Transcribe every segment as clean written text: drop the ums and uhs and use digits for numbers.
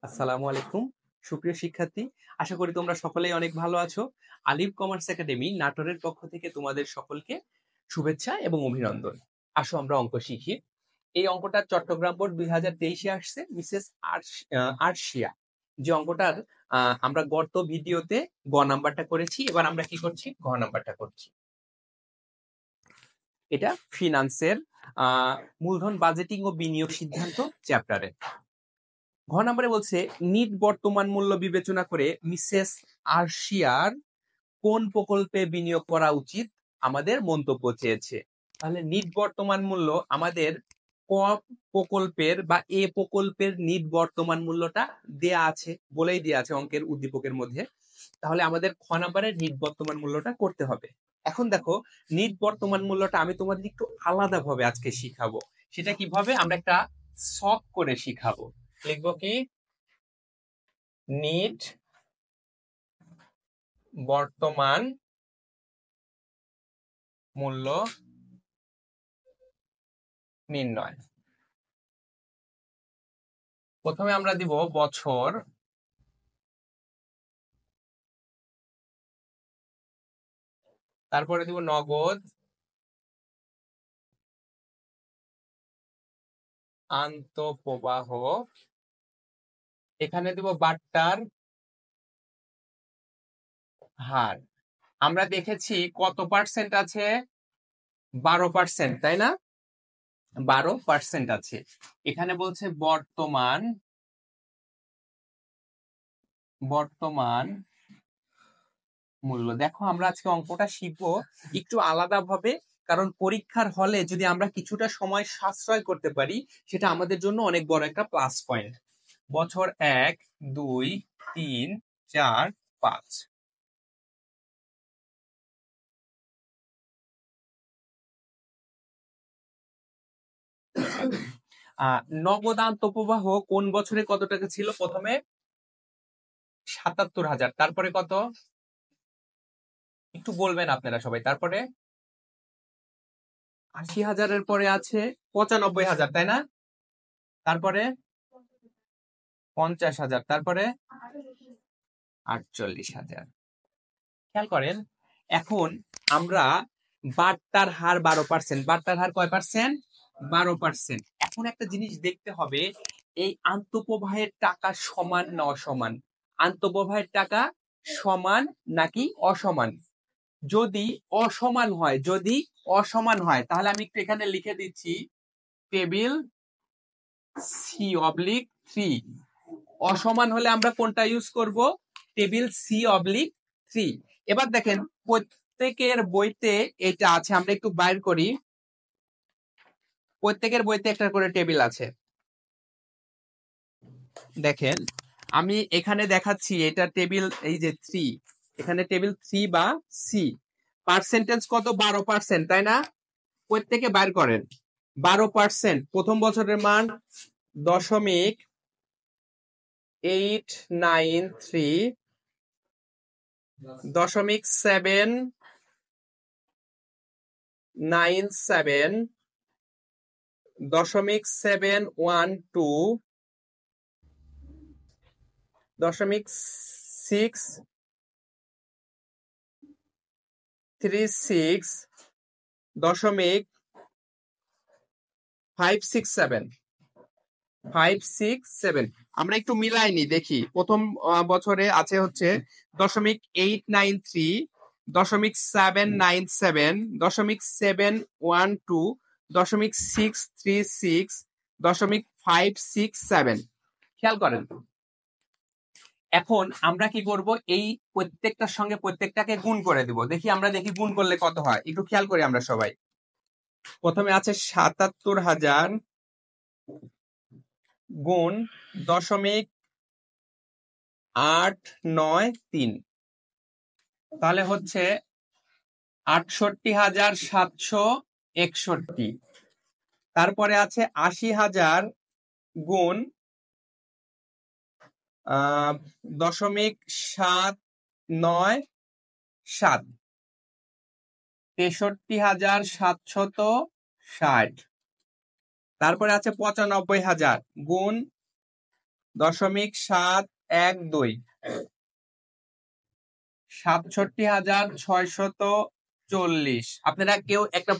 আসসালামু আলাইকুম সুপ্রিয় শিক্ষার্থী, আশা করি তোমরা সকলেই অনেক ভালো আছো। আলিফ কমার্স একাডেমি নাটোরের পক্ষ থেকে তোমাদের সকলকে শুভেচ্ছা এবং অভিনন্দন। আসো আমরা অঙ্ক শিখি। এই অঙ্কটা চট্টগ্রাম বোর্ড 2023-এ আসছে, মিসেস আরশিয়া। যে অঙ্কটার আমরা গত ভিডিওতে গ নাম্বারটা করেছি, এবার আমরা কি করছি, ঘ নাম্বারটা করছি। এটা ফিনান্সের মূলধন বাজেটিং ও বিনিয়োগ সিদ্ধান্ত চ্যাপ্টারে। ঘ নম্বরে বলছে নিট বর্তমান মূল্য বিবেচনা করে মিসেস আরশিয়ার কোন প্রকল্পে বিনিয়োগ করা উচিত আমাদের মন্তব্য চেয়েছে। তাহলে নিট বর্তমান মূল্য আমাদের ক প্রকল্পের বা এ প্রকল্পের নিট বর্তমান মূল্যটা দেয়া আছে, বলেই দেয়া আছে অঙ্কের উদ্দীপকের মধ্যে। তাহলে আমাদের খ নম্বরের নিট বর্তমান মূল্যটা করতে হবে। এখন দেখো, নিট বর্তমান মূল্যটা আমি তোমাদের একটু আলাদাভাবে আজকে শিখাবো। সেটা কিভাবে, আমরা একটা শখ করে শিখাবো। লিখবো কি, নিট বর্তমান মূল্য নির্ণয়। প্রথমে আমরা দিব বছর, তারপরে দিব নগদ আন্তঃপ্রবাহ, এখানে দিব বাট্টার হার। আমরা দেখেছি কত পার্সেন্ট আছে, 12%, তাই না? 12% আছে। এখানে বলছে বর্তমান মূল্য। দেখো, আমরা আজকে অঙ্কটা শিখবো একটু আলাদা ভাবে, কারণ পরীক্ষার হলে যদি আমরা কিছুটা সময় সাশ্রয় করতে পারি, সেটা আমাদের জন্য অনেক বড় একটা প্লাস পয়েন্ট। বছর 1, 2, 3, 4, 5। নগদ আন্তঃপ্রবাহ কোন বছরে কত টাকা ছিল? প্রথমে 77,000, তারপরে কত একটু বলবেন আপনারা সবাই। তারপরে 80,000-এর পরে আছে 95,000, তাই না? তারপরে 50,000, তারপরে 48,000। খেয়াল করেন, এখন আমরা বাট্টার হার 12%, বাট্টার হার কয় পার্সেন্ট? 12%। এখন একটা জিনিস দেখতে হবে, এই আন্তঃপ্রবাহের টাকা সমান না অসমান? আন্তঃপ্রবাহের টাকা সমান নাকি অসমান? যদি অসমান হয় তাহলে আমি একটু এখানে লিখে দিচ্ছি টেবিল C/3। অসমান হলে আমরা কোনটা ইউজ করব? Table C/3। এবার দেখেন, প্রত্যেকের বইতে এটা আছে, আমরা একটু বাইর করি। প্রত্যেকের বইতে একটা করে টেবিল আছে। দেখেন, আমি এখানে দেখাচ্ছি, এটা টেবিল, এই যে 3, এখানে টেবিল 3 বা সি। পার্সেন্টেজ কত? 12%, তাই না? প্রত্যেকে বাইর করেন। 12% প্রথম বছরের মান 0.893, 0.797, 0.712, 0.636, 0.567, 567। আমরা একটু মিলাইনি দেখি। প্রথম বছরে আছে হচ্ছে 0.893, 0.797, 0.712, 0.636, 0.567। খেয়াল করেন, এখন আমরা কি করব, এই প্রত্যেকটার সঙ্গে প্রত্যেকটাকে গুণ করে দিব। আমরা দেখি গুণ করলে কত হয়, একটু খেয়াল করি আমরা সবাই। প্রথমে আছে 77,000 গুণ 0.893, তাহলে হচ্ছে 68,761। তারপরে আছে 80,000 গুণ 0.797, 63,760। তারপরে আছে 95,000 গুণ 0.712 67,640। আপনারা কেউ একটা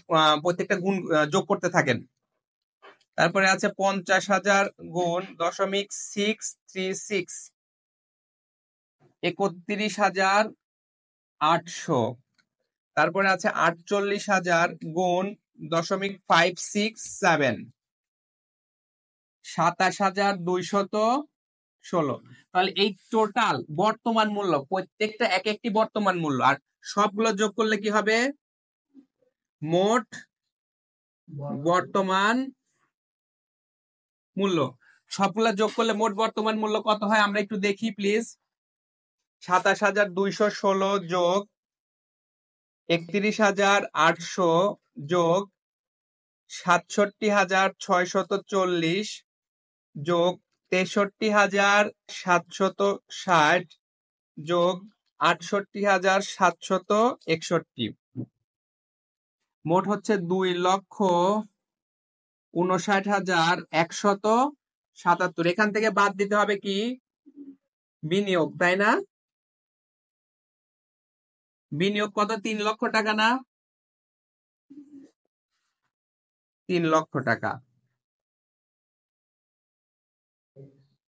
প্রত্যেকটা গুণ যোগ করতে থাকেন। তারপরে আছে 50,000 গুণ 0.636 31,800। তারপরে আছে 48,000 গুণ 0.567 27,216। তাহলে এই টোটাল বর্তমান মূল্য, প্রত্যেকটা এক একটি বর্তমান মূল্য, আর সবগুলো যোগ করলে কি হবে? মোট বর্তমান মূল্য। সবগুলা যোগ করলে মোট বর্তমান মূল্য কত হয় আমরা একটু দেখি প্লিজ। 27,216 যোগ 31,800 যোগ 67,640 যোগ 63,760 যোগ 68,761। মোট হচ্ছে 2,59,177। এখান থেকে বাদ দিতে হবে কি? বিনিয়োগ, তাই না? বিনিয়োগ কত? 3 লক্ষ টাকা না? 3 লক্ষ টাকা।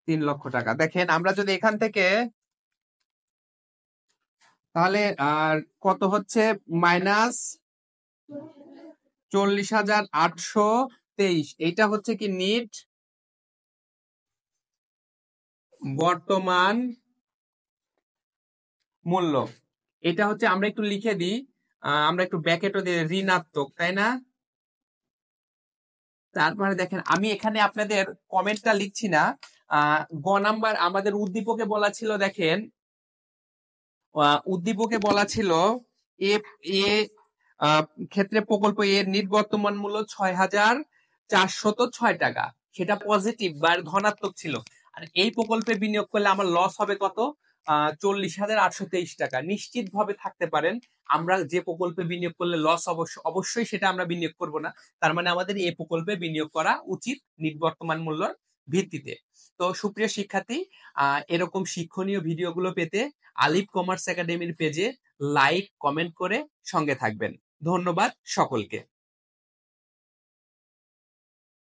3 লক্ষ টাকা। দেখেন আমরা যদি এখান থেকে, তাহলে আর কত হচ্ছে? মাইনাস 40,823। এইটা হচ্ছে কি নিট বর্তমান মূল্য। এটা হচ্ছে, আমরা একটু লিখে দিই, আমরা একটু ব্র্যাকেটও দিই, ঋণাত্মক, তাই না? তারপরে দেখেন আমি এখানে আপনাদের কমেন্টটা লিখছি না। গ নাম্বার আমাদের উদ্দীপকে বলা ছিল, দেখেন উদ্দীপকে বলা ছিল এ এ ক্ষেত্রে প্রকল্প এর নিট বর্তমান মূল্য 6,406 টাকা। সেটা পজিটিভ বা ধনাত্মক ছিল। আর এই প্রকল্পে বিনিয়োগ করলে আমার লস হবে কত? 40,823 টাকা। নিশ্চিত ভাবে থাকতে পারেন, আমরা যে প্রকল্পে বিনিয়োগ করলে লস অবশ্যই সেটা আমরা বিনিয়োগ করব না। তার মানে আমাদের এই প্রকল্পে বিনিয়োগ করা উচিত নিট বর্তমান মূল্যের ভিত্তিতে। তো সুপ্রিয় শিক্ষার্থী, এরকম শিক্ষণীয় ভিডিওগুলো পেতে আলিফ কমার্স একাডেমির পেজে লাইক কমেন্ট করে সঙ্গে থাকবেন। ধন্যবাদ সকলকে।